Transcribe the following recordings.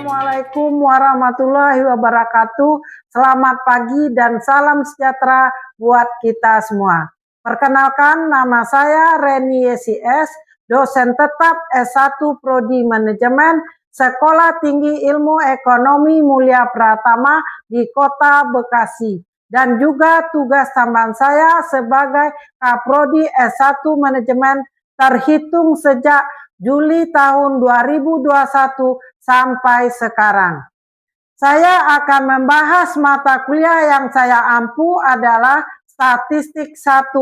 Assalamualaikum warahmatullahi wabarakatuh. Selamat pagi dan salam sejahtera buat kita semua. Perkenalkan, nama saya Reni YCS, dosen tetap S1 Prodi Manajemen Sekolah Tinggi Ilmu Ekonomi Mulia Pratama di Kota Bekasi. Dan juga tugas tambahan saya sebagai Kaprodi S1 Manajemen terhitung sejak Juli tahun 2021 sampai sekarang. Saya akan membahas mata kuliah yang saya ampu adalah Statistik 1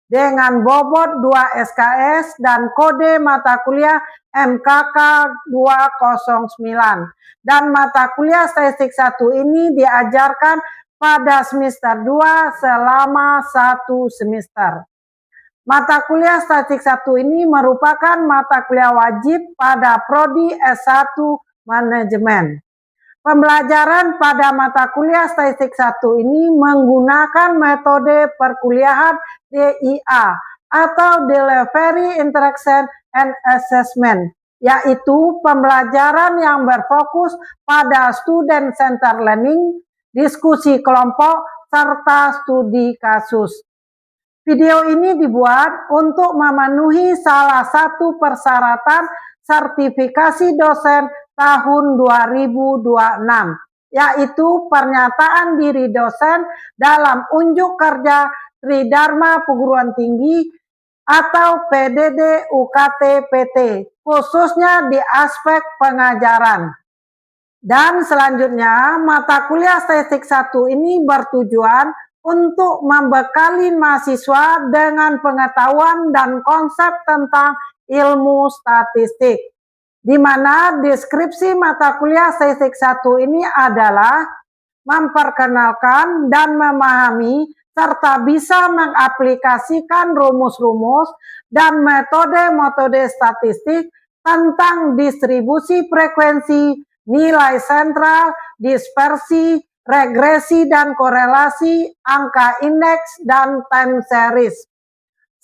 dengan bobot 2 SKS dan kode mata kuliah MKK 209. Dan mata kuliah Statistik 1 ini diajarkan pada semester 2 selama 1 semester. Mata kuliah Statistik 1 ini merupakan mata kuliah wajib pada Prodi S1 Manajemen. Pembelajaran pada mata kuliah Statistik 1 ini menggunakan metode perkuliahan DIA atau Delivery Interaction and Assessment, yaitu pembelajaran yang berfokus pada student center learning, diskusi kelompok, serta studi kasus. Video ini dibuat untuk memenuhi salah satu persyaratan sertifikasi dosen tahun 2026, yaitu pernyataan diri dosen dalam unjuk kerja Tridharma Perguruan Tinggi atau PDD UKT PT, khususnya di aspek pengajaran. Dan selanjutnya, mata kuliah Statistik 1 ini bertujuan untuk membekali mahasiswa dengan pengetahuan dan konsep tentang ilmu statistik, di mana deskripsi mata kuliah Statistik 1 ini adalah memperkenalkan dan memahami serta bisa mengaplikasikan rumus-rumus dan metode-metode statistik tentang distribusi frekuensi, nilai sentral, dispersi, regresi dan korelasi, angka indeks, dan time series.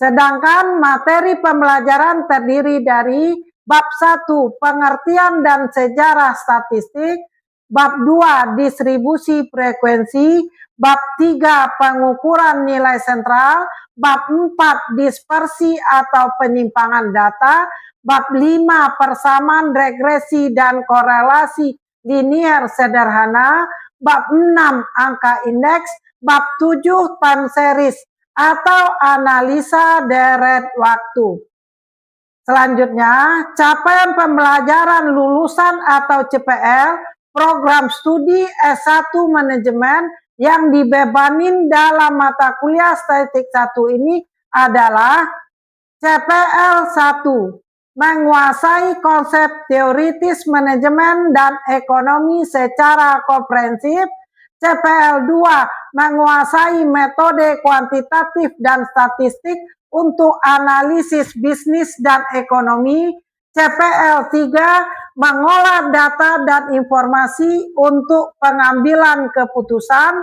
Sedangkan materi pembelajaran terdiri dari bab 1 pengertian dan sejarah statistik, bab 2 distribusi frekuensi, bab 3 pengukuran nilai sentral, bab 4 dispersi atau penyimpangan data, bab 5 persamaan regresi dan korelasi linier sederhana, bab 6 angka indeks, bab 7 time series atau analisa deret waktu. Selanjutnya, capaian pembelajaran lulusan atau CPL program studi S1 Manajemen yang dibebanin dalam mata kuliah Statistik 1 ini adalah CPL 1. Menguasai konsep teoritis manajemen dan ekonomi secara komprehensif. CPL 2 menguasai metode kuantitatif dan statistik untuk analisis bisnis dan ekonomi. CPL 3 mengolah data dan informasi untuk pengambilan keputusan.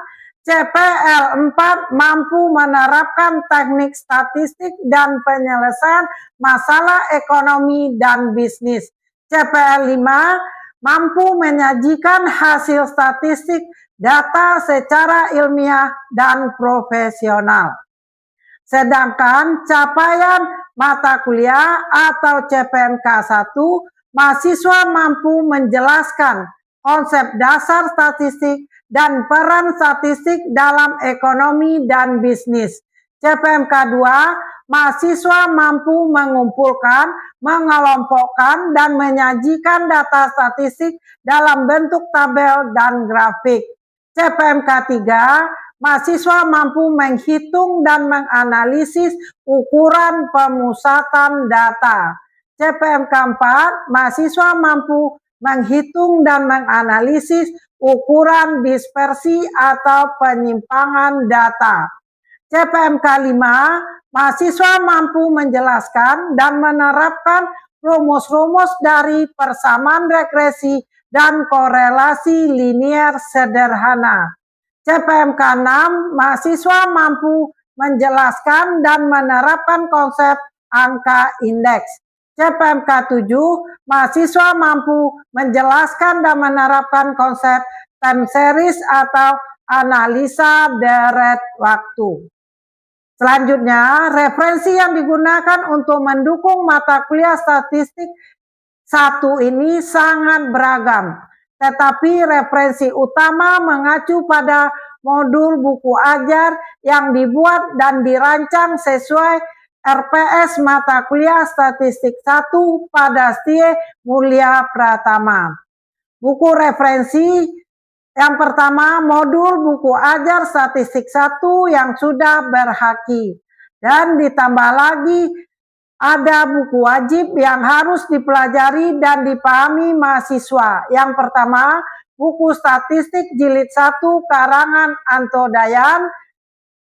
CPL 4 mampu menerapkan teknik statistik dan penyelesaian masalah ekonomi dan bisnis. CPL 5 mampu menyajikan hasil statistik data secara ilmiah dan profesional. Sedangkan capaian mata kuliah atau CPMK 1, mahasiswa mampu menjelaskan konsep dasar statistik dan peran statistik dalam ekonomi dan bisnis. CPMK 2, mahasiswa mampu mengumpulkan, mengelompokkan, dan menyajikan data statistik dalam bentuk tabel dan grafik. CPMK 3, mahasiswa mampu menghitung dan menganalisis ukuran pemusatan data. CPMK 4, mahasiswa mampu menghitung dan menganalisis ukuran dispersi atau penyimpangan data. CPMK 5, mahasiswa mampu menjelaskan dan menerapkan rumus-rumus dari persamaan regresi dan korelasi linier sederhana. CPMK 6, mahasiswa mampu menjelaskan dan menerapkan konsep angka indeks. CPMK 7, mahasiswa mampu menjelaskan dan menerapkan konsep time series atau analisa deret waktu. Selanjutnya, referensi yang digunakan untuk mendukung mata kuliah statistik 1 ini sangat beragam, tetapi referensi utama mengacu pada modul buku ajar yang dibuat dan dirancang sesuai RPS mata kuliah statistik 1 pada Stie Mulia Pratama. Buku referensi yang pertama, modul buku ajar statistik 1 yang sudah berhaki, dan ditambah lagi ada buku wajib yang harus dipelajari dan dipahami mahasiswa. Yang pertama, buku statistik jilid 1 karangan Anto Dayan.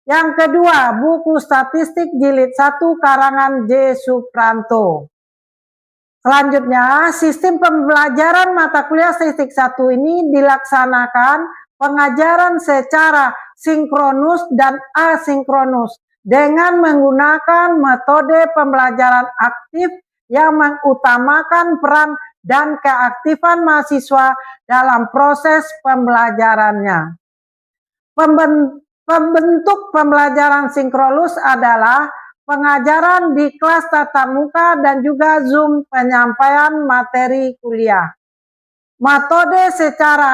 Yang kedua, buku statistik jilid 1 karangan J. Supranto. Selanjutnya, sistem pembelajaran mata kuliah statistik 1 ini dilaksanakan pengajaran secara sinkronus dan asinkronus dengan menggunakan metode pembelajaran aktif yang mengutamakan peran dan keaktifan mahasiswa dalam proses pembelajarannya. Pembentuk pembelajaran sinkronus adalah pengajaran di kelas tatap muka dan juga Zoom penyampaian materi kuliah. Metode secara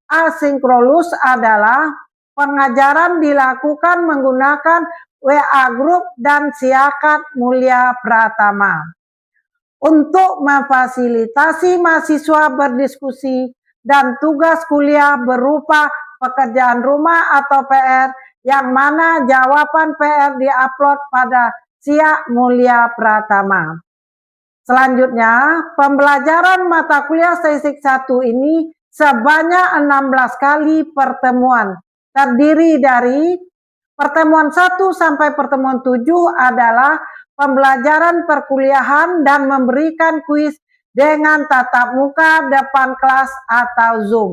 asinkronus adalah pengajaran dilakukan menggunakan WA Group dan Siakat Mulia Pratama. Untuk memfasilitasi mahasiswa berdiskusi dan tugas kuliah berupa pekerjaan rumah atau PR, yang mana jawaban PR diupload pada Siak Mulia Pratama. Selanjutnya, pembelajaran mata kuliah statistik 1 ini sebanyak 16 kali pertemuan. Terdiri dari pertemuan 1 sampai pertemuan 7 adalah pembelajaran perkuliahan dan memberikan kuis dengan tatap muka depan kelas atau Zoom.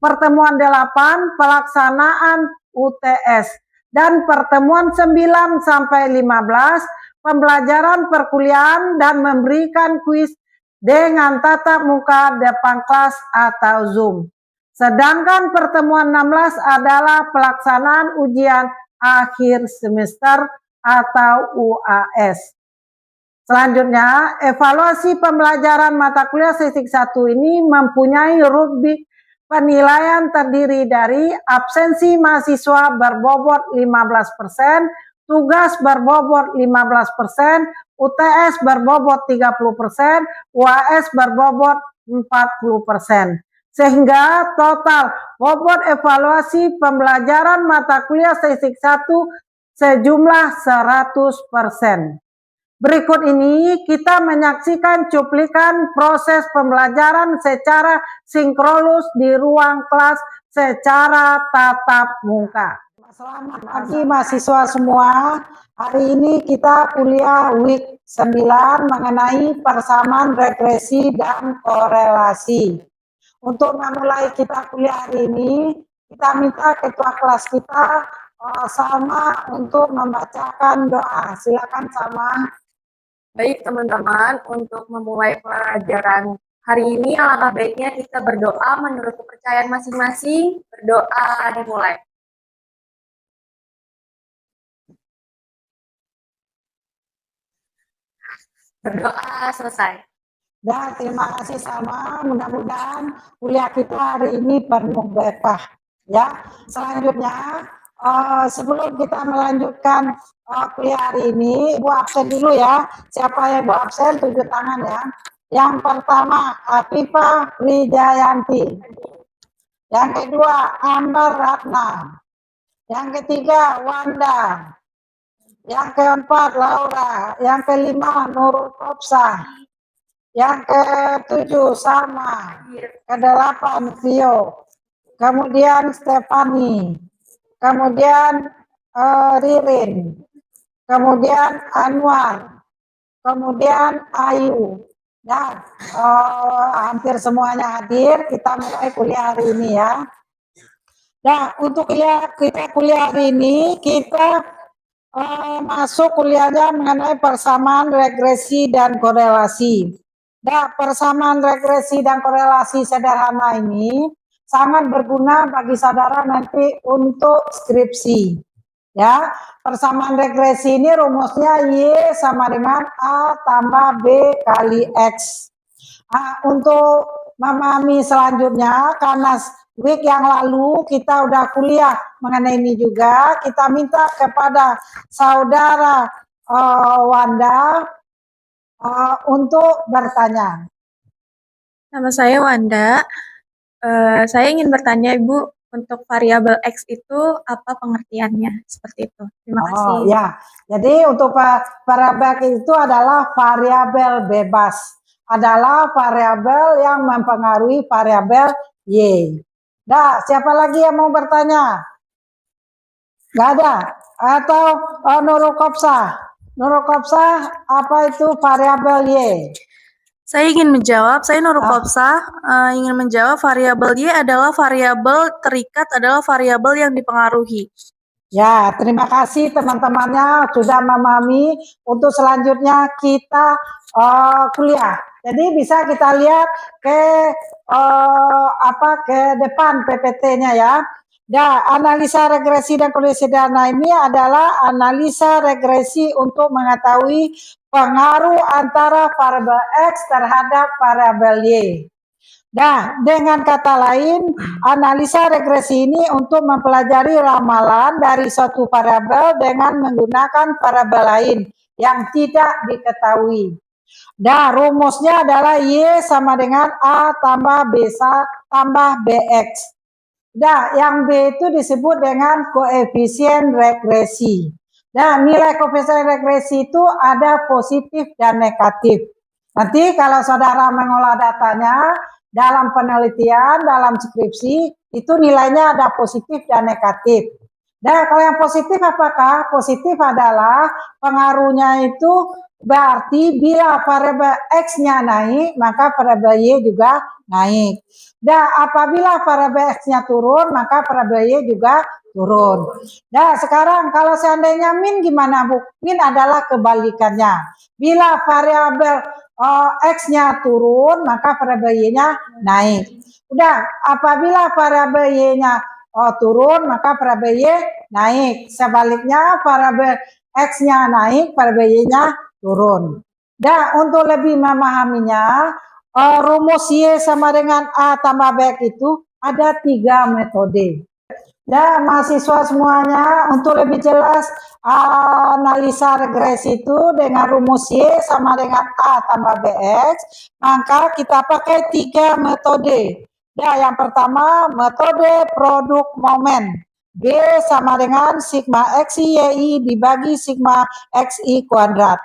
Pertemuan 8 pelaksanaan UTS, dan pertemuan 9 sampai 15 pembelajaran perkuliahan dan memberikan kuis dengan tatap muka depan kelas atau Zoom. Sedangkan pertemuan 16 adalah pelaksanaan ujian akhir semester atau UAS. Selanjutnya, evaluasi pembelajaran mata kuliah statistik 1 ini mempunyai rubrik penilaian terdiri dari absensi mahasiswa berbobot 15%, tugas berbobot 15%, UTS berbobot 30%, UAS berbobot 40%. Sehingga total bobot evaluasi pembelajaran mata kuliah statistik 1 sejumlah 100%. Berikut ini kita menyaksikan cuplikan proses pembelajaran secara sinkronus di ruang kelas secara tatap muka. Selamat pagi mahasiswa semua. Hari ini kita kuliah week 9 mengenai persamaan regresi dan korelasi. Untuk memulai kita kuliah hari ini, kita minta ketua kelas kita Salma untuk membacakan doa. Silakan Salma. Baik teman-teman, untuk memulai pelajaran hari ini alangkah baiknya kita berdoa menurut kepercayaan masing-masing. Berdoa dimulai. Berdoa selesai. Dan terima kasih Salma, mudah-mudahan kuliah kita hari ini penuh berkah. Ya, selanjutnya sebelum kita melanjutkan kuliah hari ini, Ibu absen dulu ya. Siapa yang Ibu absen, tunjuk tangan ya. Yang pertama, Afifah Wijayanti. Yang kedua, Amber Ratna. Yang ketiga, Wanda. Yang keempat, Laura. Yang kelima, Nurul Kopsa. Yang ketujuh, Salma. Kedelapan, Vio. Kemudian Stefani. Kemudian Ririn. Kemudian Anwar. Kemudian Ayu. Dan hampir semuanya hadir. Kita mulai kuliah hari ini ya. Nah, untuk kita kuliah hari ini, kita masuk kuliahnya mengenai persamaan regresi dan korelasi. Nah, persamaan regresi dan korelasi sederhana ini sangat berguna bagi saudara nanti untuk skripsi. Ya, persamaan regresi ini rumusnya Y sama dengan A tambah B kali X. Untuk memahami selanjutnya, karena week yang lalu kita udah kuliah mengenai ini juga, kita minta kepada saudara Wanda untuk bertanya. Nama saya Wanda. Saya ingin bertanya Ibu, untuk variabel X itu apa pengertiannya? Seperti itu. Terima kasih. Oh ya, jadi untuk variabel itu adalah variabel bebas, adalah variabel yang mempengaruhi variabel Y. Nah, siapa lagi yang mau bertanya? Gak ada? Atau Nurukopsa? Nurukopsa, apa itu variabel Y? Saya ingin menjawab, saya Nurukopsa, ingin menjawab variabel Y adalah variabel terikat, adalah variabel yang dipengaruhi. Ya, terima kasih teman-temannya sudah memahami. Untuk selanjutnya kita kuliah. Jadi bisa kita lihat ke depan PPT-nya ya. Nah, analisa regresi dan korelasi sederhana ini adalah analisa regresi untuk mengetahui pengaruh antara variabel X terhadap variabel Y. Nah, dengan kata lain, analisa regresi ini untuk mempelajari ramalan dari suatu variabel dengan menggunakan variabel lain yang tidak diketahui. Nah, rumusnya adalah Y sama dengan A tambah B tambah BX. Nah, yang B itu disebut dengan koefisien regresi. Nah, nilai koefisien regresi itu ada positif dan negatif. Nanti kalau saudara mengolah datanya, dalam penelitian, dalam skripsi, itu nilainya ada positif dan negatif. Nah, kalau yang positif apakah? Positif adalah pengaruhnya itu berarti bila variabel X-nya naik, maka variabel Y juga naik. Dan apabila variabel X-nya turun, maka variabel Y juga turun. Nah, sekarang kalau seandainya min gimana, Bu? Min adalah kebalikannya. Bila variabel X-nya turun, maka variabel Y-nya naik. Udah, apabila variabel Y-nya turun, maka variabel Y naik. Sebaliknya, variabel X-nya naik, variabel Y-nya turun. Dan untuk lebih memahaminya, rumus Y sama dengan A tambah BX itu ada 3 metode. Dan mahasiswa semuanya untuk lebih jelas analisa regresi itu dengan rumus Y sama dengan A tambah BX, maka kita pakai 3 metode. Ya, yang pertama metode produk momen. B sama dengan sigma XI YI dibagi sigma XI kuadrat.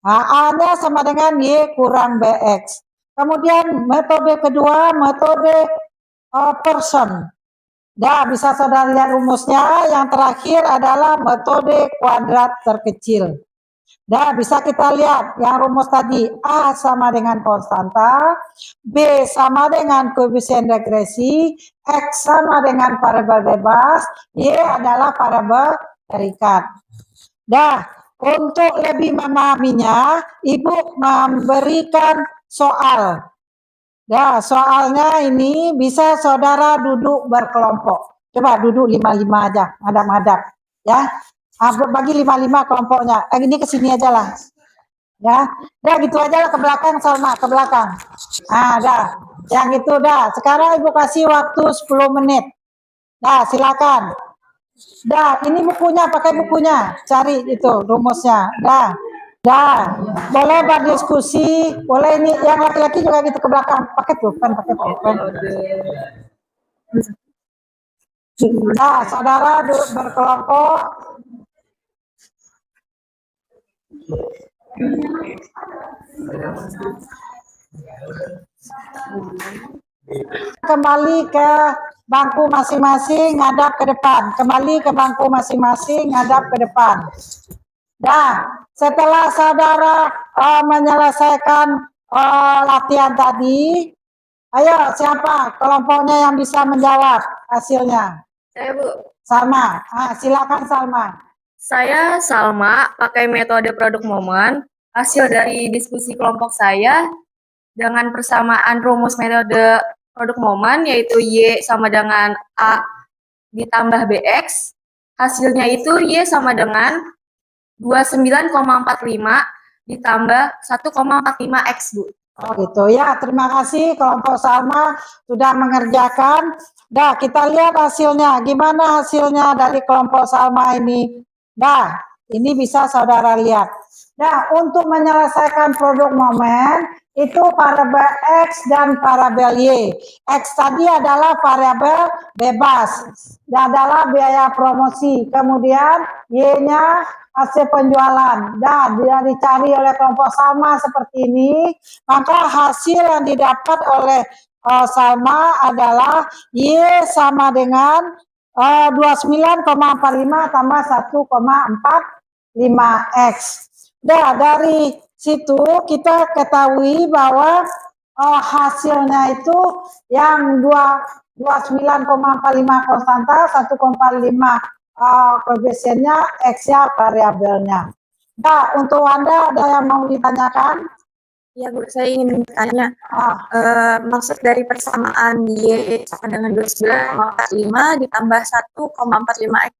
A-nya sama dengan Y kurang BX. Kemudian metode kedua, metode person. Nah, bisa saudara lihat rumusnya. Yang terakhir adalah metode kuadrat terkecil. Nah, bisa kita lihat yang rumus tadi, A sama dengan konstanta, B sama dengan koefisien regresi, X sama dengan variabel bebas, Y adalah variabel terikat. Nah, untuk lebih memahaminya, Ibu memberikan soal. Nah, soalnya ini bisa saudara duduk berkelompok. Coba duduk 5-5 aja, madap-madap. Ya, bagi 5-5 kelompoknya. Ini ke sini aja lah. Ya, dah gitu aja lah, ke belakang Salma, ke belakang. Dah. Yang itu dah. Sekarang Ibu kasih waktu 10 menit. Dah, silakan. Dah, ini bukunya, pakai bukunya. Cari itu rumusnya. Dah. Dah, boleh berdiskusi, boleh ini yang laki-laki juga gitu ke belakang, pakai pulpen, pakai pulpen. Nah, saudara duduk berkelompok. Kembali ke bangku masing-masing, ngadap ke depan. Kembali ke bangku masing-masing, ngadap ke depan. Nah, setelah saudara menyelesaikan latihan tadi, ayo siapa kelompoknya yang bisa menjawab hasilnya? Saya Bu. Salma, silakan Salma. Saya Salma, pakai metode produk momen. Hasil dari diskusi kelompok saya dengan persamaan rumus metode produk momen, yaitu Y sama dengan A ditambah BX. Hasilnya itu Y sama dengan 29,45 ditambah 1,45X, Bu. Oh gitu ya, terima kasih kelompok Salma sudah mengerjakan. Dah, kita lihat hasilnya. Gimana hasilnya dari kelompok Salma ini? Dah, ini bisa saudara lihat. Nah, untuk menyelesaikan produk momen, itu variabel X dan variabel Y. X tadi adalah variabel bebas, dan adalah biaya promosi. Kemudian Y-nya hasil penjualan. Dan bila dicari oleh kelompok Salma seperti ini, maka hasil yang didapat oleh Salma adalah Y sama dengan 29,45 tambah 1,45X. Nah, dari situ kita ketahui bahwa hasilnya itu yang 29,45 konstanta, 1,45 koefisiennya, X-nya variabelnya. Nah, untuk Anda ada yang mau ditanyakan? Ya Bu, saya ingin bertanya, maksud dari persamaan Y sama dengan 29,45 ditambah 1,45X.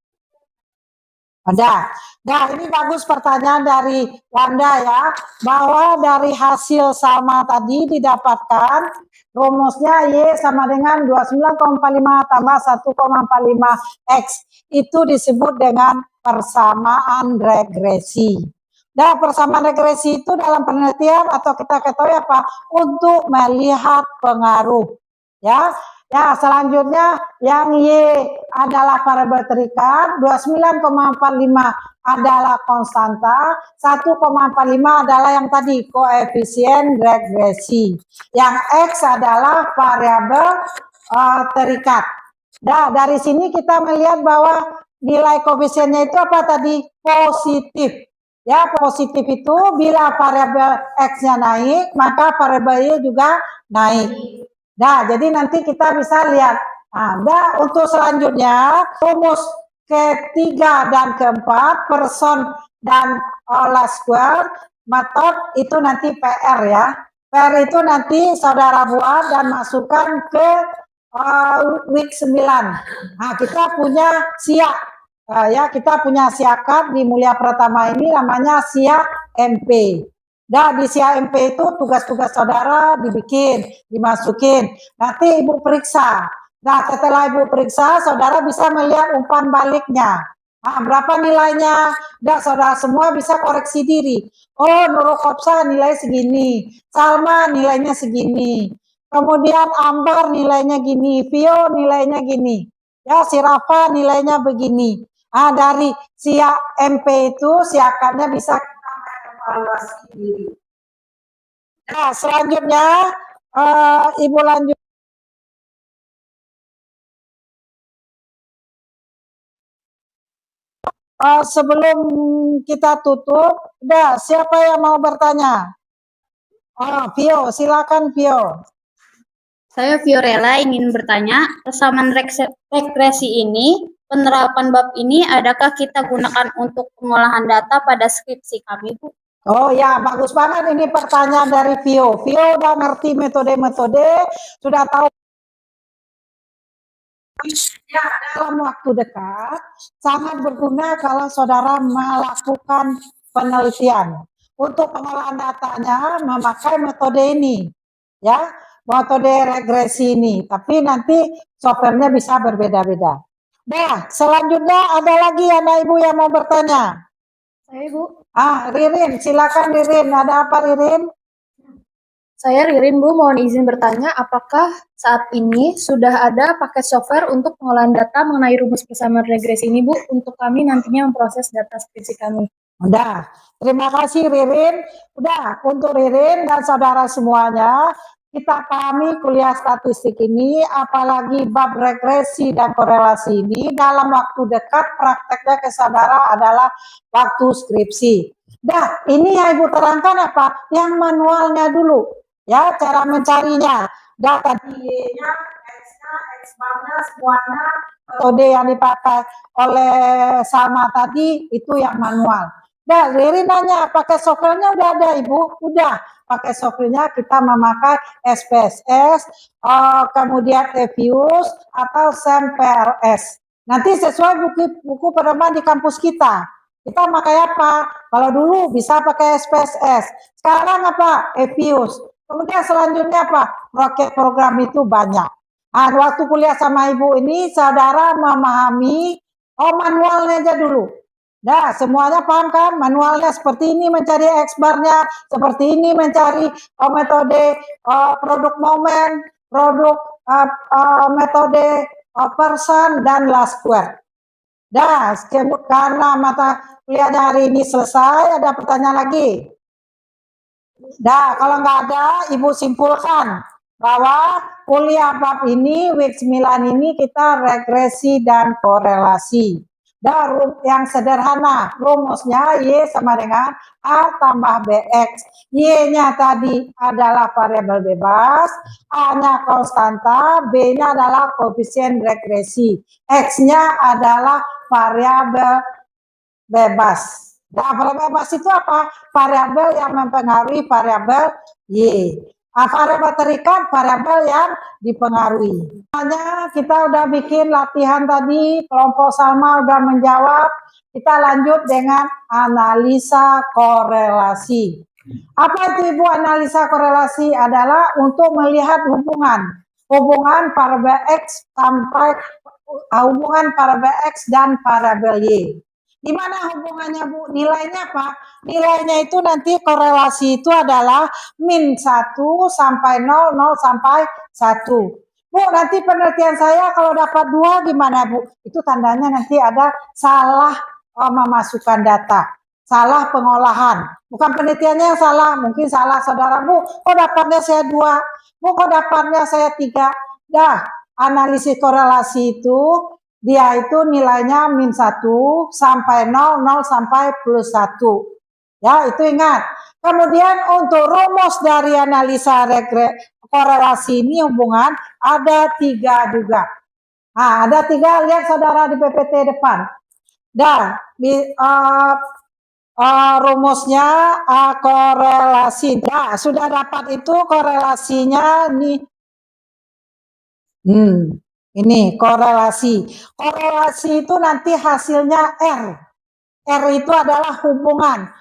Ada. Nah, ini bagus pertanyaan dari Wanda ya, bahwa dari hasil sama tadi didapatkan rumusnya Y sama dengan 29,45 tambah 1,45X. Itu disebut dengan persamaan regresi. Nah, persamaan regresi itu dalam penelitian atau kita ketahui apa? Untuk melihat pengaruh. Ya, ya, selanjutnya yang Y adalah variabel terikat, 29,45 adalah konstanta, 1,45 adalah yang tadi koefisien regresi. Yang X adalah variabel terikat. Nah, dari sini kita melihat bahwa nilai koefisiennya itu apa tadi? Positif. Ya, positif itu bila variabel X-nya naik, maka variabel Y juga naik. Nah, jadi nanti kita bisa lihat. Nah, untuk selanjutnya, rumus ketiga dan keempat, person dan last square, method itu nanti PR ya. PR itu nanti saudara buat dan masukkan ke week 9. Nah, kita punya SIAK. Ya, kita punya SIAK di Mulia Pratama ini namanya SIAK MP. Dan di SIAK MP itu tugas-tugas saudara dibikin, dimasukin. Nanti Ibu periksa. Nah, setelah Ibu periksa, saudara bisa melihat umpan baliknya. Nah, berapa nilainya? Dan saudara semua bisa koreksi diri. Oh, Nurul Kopsa nilai segini. Salma nilainya segini. Kemudian Ambar nilainya gini. Vio nilainya gini. Ya, si Rafa nilainya begini. Nah, dari SIAK MP itu, SIAK-nya bisa kita evaluasi diri. Nah, selanjutnya Ibu lanjut. Sebelum kita tutup, udah siapa yang mau bertanya? Vio, silakan Vio. Saya Fiorella ingin bertanya, persamaan regresi ini, penerapan bab ini adakah kita gunakan untuk pengolahan data pada skripsi kami, Bu? Oh ya, bagus banget ini pertanyaan dari Vio. Vio udah ngerti metode-metode, sudah tahu. Ya, dalam waktu dekat sangat berguna kalau saudara melakukan penelitian. Untuk pengolahan datanya memakai metode ini, ya, metode regresi ini. Tapi nanti softwarenya bisa berbeda-beda. Nah, selanjutnya ada lagi anak ibu yang mau bertanya. Saya Bu. Ririn, silakan Ririn. Ada apa Ririn? Saya Ririn Bu, mohon izin bertanya, apakah saat ini sudah ada paket software untuk pengolahan data mengenai rumus persamaan regresi ini Bu, untuk kami nantinya memproses data skripsi kami? Udah, terima kasih Ririn. Udah, untuk Ririn dan saudara semuanya, kita pahami kuliah statistik ini, apalagi bab regresi dan korelasi ini, dalam waktu dekat prakteknya ke saudara adalah waktu skripsi. Nah, ini yang Ibu terangkan apa? Yang manualnya dulu. Ya, cara mencarinya. Data Y-nya, X-nya, X X-bar-nya semuanya metode yang dipakai oleh Salma tadi itu yang manual. Nah, Riri nanya, pakai softwarenya udah ada Ibu? Udah, pakai softwarenya kita memakai SPSS, kemudian Evius atau SAM-PLS. Nanti sesuai buku pedoman di kampus kita. Kita pakai apa? Kalau dulu bisa pakai SPSS. Sekarang apa? Evius. Kemudian selanjutnya apa? Rocket program itu banyak. Nah, waktu kuliah sama Ibu ini, saudara memahami, manualnya aja dulu. Nah, semuanya paham kan? Manualnya seperti ini mencari X-bar-nya, seperti ini mencari metode produk momen, produk metode person, dan last square. Nah, karena mata kuliahnya hari ini selesai, ada pertanyaan lagi? Nah, kalau nggak ada, Ibu simpulkan bahwa kuliah bab ini, week 9 ini kita regresi dan korelasi. Dan yang sederhana, rumusnya Y sama dengan A tambah BX. Y-nya tadi adalah variabel bebas, A-nya konstanta, B-nya adalah koefisien regresi, X-nya adalah variabel bebas. Nah, variabel bebas itu apa? Variabel yang mempengaruhi variabel Y. Variabel terikat, variabel yang dipengaruhi. Makanya kita udah bikin latihan tadi, kelompok Salma udah menjawab. Kita lanjut dengan analisa korelasi. Apa itu Ibu analisa korelasi? Adalah untuk melihat hubungan variabel X sampai hubungan variabel X dan variabel Y. Gimana hubungannya Bu? Nilainya apa? Nilainya itu nanti korelasi itu adalah min 1 sampai 0, 0 sampai 1. Bu, nanti penelitian saya kalau dapat 2 gimana Bu? Itu tandanya nanti ada salah memasukkan data, salah pengolahan. Bukan penelitiannya yang salah, mungkin salah saudara Bu, kok dapatnya saya 2? Bu, kok dapatnya saya 3? Dah, analisis korelasi itu dia itu nilainya min 1 sampai 0, 0 sampai plus 1. Ya, itu ingat. Kemudian untuk rumus dari analisa korelasi ini hubungan ada 3 juga. Nah, ada 3, lihat saudara di PPT depan. Dan rumusnya korelasi. Nah, sudah dapat itu korelasinya nih. Ini korelasi. Korelasi itu nanti hasilnya R. R itu adalah hubungan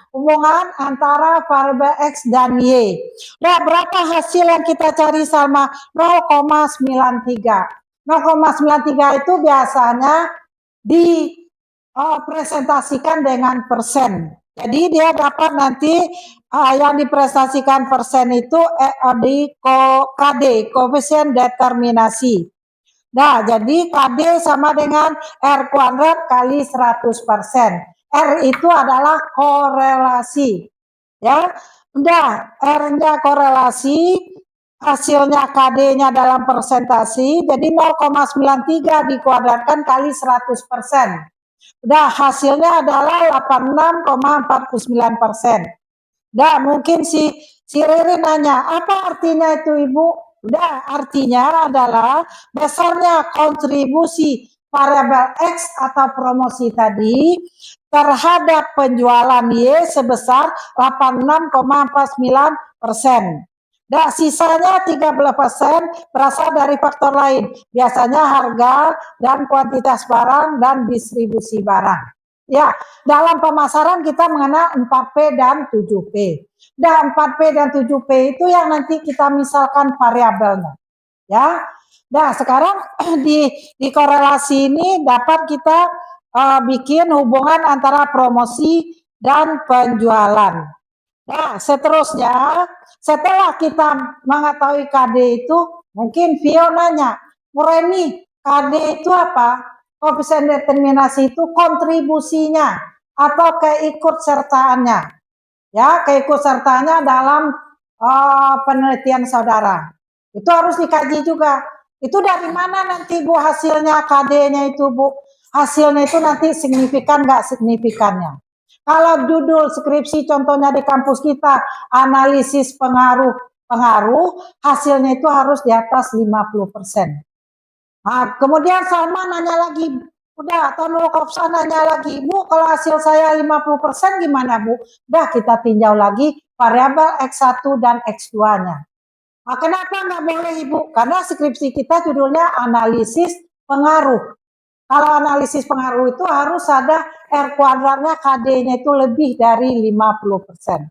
antara variabel X dan Y. Nah, berapa hasil yang kita cari sama 0,93. 0,93 itu biasanya dipresentasikan dengan persen. Jadi dia dapat nanti yang dipresentasikan persen itu di KD, koefisien determinasi. Nah, jadi KD sama dengan R kuadrat kali 100%. R itu adalah korelasi. Ya, udah R-nya korelasi, hasilnya KD-nya dalam persentasi, jadi 0,93 dikuadratkan kali 100%. Udah, hasilnya adalah 86,49%. Nah, mungkin si Riri nanya, apa artinya itu Ibu? Udah, artinya adalah besarnya kontribusi variabel X atau promosi tadi terhadap penjualan Y sebesar 86,49%. Dan sisanya 13% berasal dari faktor lain, biasanya harga dan kuantitas barang dan distribusi barang. Ya, dalam pemasaran kita mengenal 4P dan 7P. Dan 4P dan 7P itu yang nanti kita misalkan variabelnya. Ya. Nah, sekarang di korelasi ini dapat kita bikin hubungan antara promosi dan penjualan. Nah, seterusnya, setelah kita mengetahui KD itu, mungkin Vio nanya, Mureni, KD itu apa? Koefisien determinasi itu kontribusinya atau keikutsertaannya. Ya, keikutsertaannya dalam penelitian saudara. Itu harus dikaji juga. Itu dari mana nanti Bu hasilnya KD-nya itu Bu? Hasilnya itu nanti signifikan nggak signifikannya. Kalau judul skripsi contohnya di kampus kita analisis pengaruh, hasilnya itu harus di atas 50%. Nah, kemudian Salma nanya lagi, udah, atau Nurul Kopsa nanya lagi, Bu, kalau hasil saya 50% gimana, Bu? Udah, kita tinjau lagi variabel X1 dan X2-nya. Nah, kenapa nggak boleh, Ibu? Karena skripsi kita judulnya analisis pengaruh. Kalau analisis pengaruh itu harus ada R kuadratnya, KD-nya itu lebih dari 50%.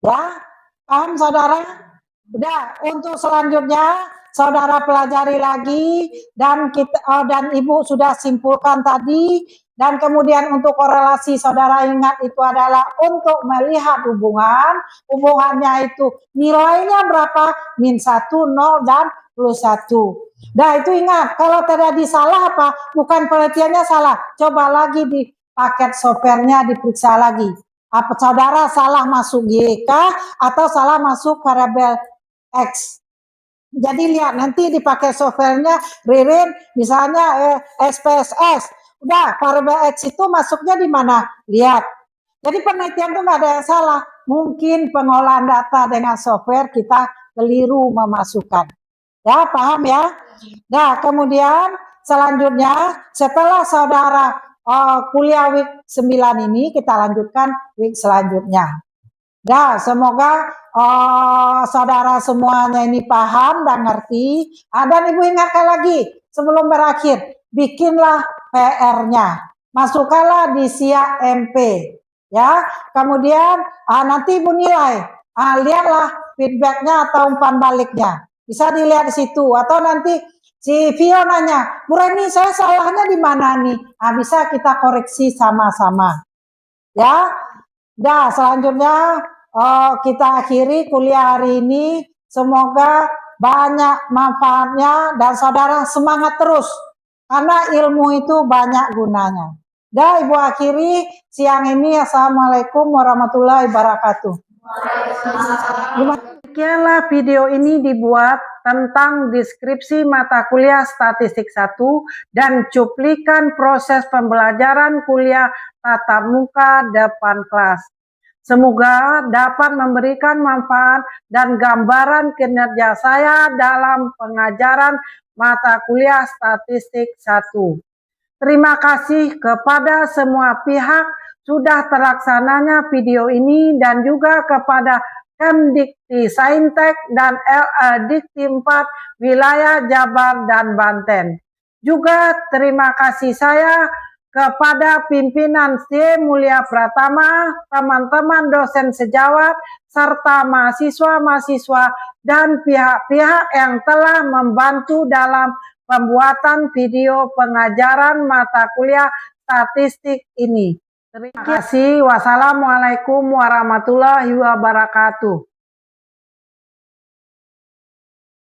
Ya, paham saudara? Udah, untuk selanjutnya saudara pelajari lagi dan dan Ibu sudah simpulkan tadi, dan kemudian untuk korelasi saudara ingat itu adalah untuk melihat hubungannya itu nilainya berapa, -1, 0, dan +1. Nah, itu ingat, kalau terjadi salah apa? Bukan penelitiannya salah, coba lagi di paket softwarenya diperiksa lagi. Apa saudara salah masuk YK atau salah masuk variabel X. Jadi lihat nanti dipakai softwarenya Ririn misalnya SPSS. Udah variabel X itu masuknya di mana? Lihat. Jadi penelitian itu nggak ada yang salah. Mungkin pengolahan data dengan software kita keliru memasukkan. Ya, paham ya? Nah, kemudian selanjutnya setelah saudara kuliah week 9 ini kita lanjutkan week selanjutnya. Nah, semoga saudara semuanya ini paham dan ngerti. Dan Ibu ingatkan lagi sebelum berakhir, bikinlah PR-nya, masukkanlah di SIA MP, ya. Kemudian nanti Ibu nilai, lihatlah feedbacknya atau umpan baliknya, bisa dilihat di situ. Atau nanti si Vio nanya, Bu Reni saya salahnya di mana nih? Bisa kita koreksi sama-sama, ya. Nah, selanjutnya kita akhiri kuliah hari ini. Semoga banyak manfaatnya dan saudara semangat terus karena ilmu itu banyak gunanya. Dah, Ibu akhiri siang ini. Assalamualaikum warahmatullahi wabarakatuh. Demikianlah video ini dibuat tentang deskripsi mata kuliah statistik 1 dan cuplikan proses pembelajaran kuliah tatap muka depan kelas. Semoga dapat memberikan manfaat dan gambaran kinerja saya dalam pengajaran mata kuliah statistik 1. Terima kasih kepada semua pihak sudah terlaksananya video ini dan juga kepada Kemdikti Saintek dan Dikti 4 wilayah Jabar dan Banten. Juga terima kasih saya kepada pimpinan C. Mulia Pratama, teman-teman dosen sejawat, serta mahasiswa-mahasiswa dan pihak-pihak yang telah membantu dalam pembuatan video pengajaran mata kuliah statistik ini. Terima kasih. Wassalamualaikum warahmatullahi wabarakatuh.